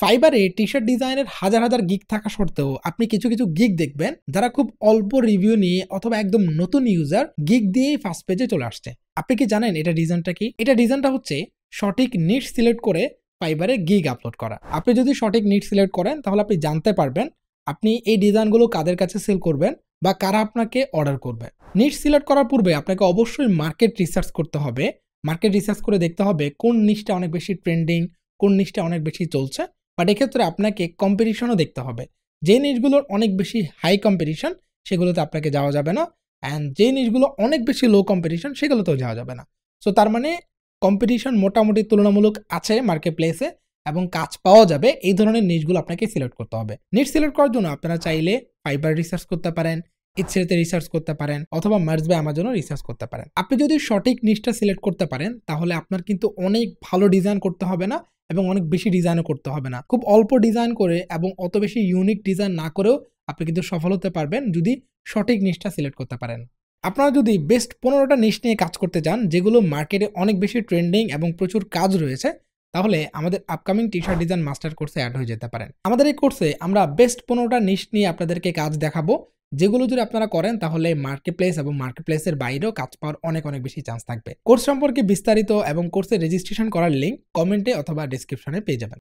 ফাইবারে টি-শার্ট ডিজাইনের হাজার হাজার গিগ থাকা সত্ত্বেও আপনি কিছু কিছু গিগ দেখবেন যারা খুব অল্প রিভিউ নিয়ে অথবা একদম নতুন ইউজার গিগ দিয়েই ফার্স্ট পেজে চলে আসছে। আপনি কি জানেন এটা রিজনটা কি? এটা রিজনটা হচ্ছে সঠিক নিশ সিলেক্ট করে ফাইবারে গিগ আপলোড করা। আপনি যদি সঠিক নিশ সিলেক্ট করেন তাহলে আপনি জানতে পারবেন আপনি এই ডিজাইনগুলো কাদের কাছে সেল করবেন বা কারা আপনাকে অর্ডার করবে। নিশ সিলেক্ট করার পূর্বে আপনাকে অবশ্যই মার্কেট রিসার্চ করতে হবে। মার্কেট রিসার্চ করে দেখতে হবে কোন নিশটা অনেক বেশি ট্রেন্ডিং, কোন নিশটা অনেক বেশি চলছে। বাট এক্ষেত্রে আপনাকে কম্পিটিশনও দেখতে হবে। যে নিশগুলোর অনেক বেশি হাই কম্পিটিশন সেগুলোতে আপনাকে যাওয়া যাবে না, অ্যান্ড যে নিশগুলো অনেক বেশি লো কম্পিটিশন সেগুলোতেও যাওয়া যাবে না। সো তার মানে কম্পিটিশন মোটামুটি তুলনামূলক আছে মার্কেট প্লেসে এবং কাজ পাওয়া যাবে এই ধরনের নিশগুলো আপনাকে সিলেক্ট করতে হবে। নিশ সিলেক্ট করার জন্য আপনারা চাইলে ফাইবার রিসার্চ করতে পারেন, ইটসেতে রিসার্চ করতে পারেন অথবা মার্জ বাই আমাজনও রিসার্চ করতে পারেন। আপনি যদি সঠিক নিশটা সিলেক্ট করতে পারেন তাহলে আপনার কিন্তু অনেক ভালো ডিজাইন করতে হবে না এবং অনেক বেশি ডিজাইনও করতে হবে না। খুব অল্প ডিজাইন করে এবং অত বেশি ইউনিক ডিজাইন না করেও আপনি কিন্তু সফল হতে পারবেন যদি সঠিক নিশটা সিলেক্ট করতে পারেন। আপনারা যদি বেস্ট 15টা নিশ নিয়ে কাজ করতে চান যেগুলো মার্কেটে অনেক বেশি ট্রেন্ডিং এবং প্রচুর কাজ রয়েছে, তাহলে আমাদের আপকামিং টি-শার্ট ডিজাইন মাস্টার কোর্সে অ্যাড হয়ে যেতে পারেন। আমাদের এই কোর্সে আমরা বেস্ট 15টা নিশ নিয়ে আপনাদেরকে কাজ দেখাবো, যেগুলো যদি আপনারা করেন তাহলে মার্কেট প্লেস এবং মার্কেট প্লেসের বাইরেও কাজ পাওয়ার অনেক অনেক বেশি চান্স থাকবে। কোর্স সম্পর্কে বিস্তারিত এবং কোর্সে রেজিস্ট্রেশন করার লিঙ্ক কমেন্টে অথবা ডিসক্রিপশনে পেয়ে যাবেন।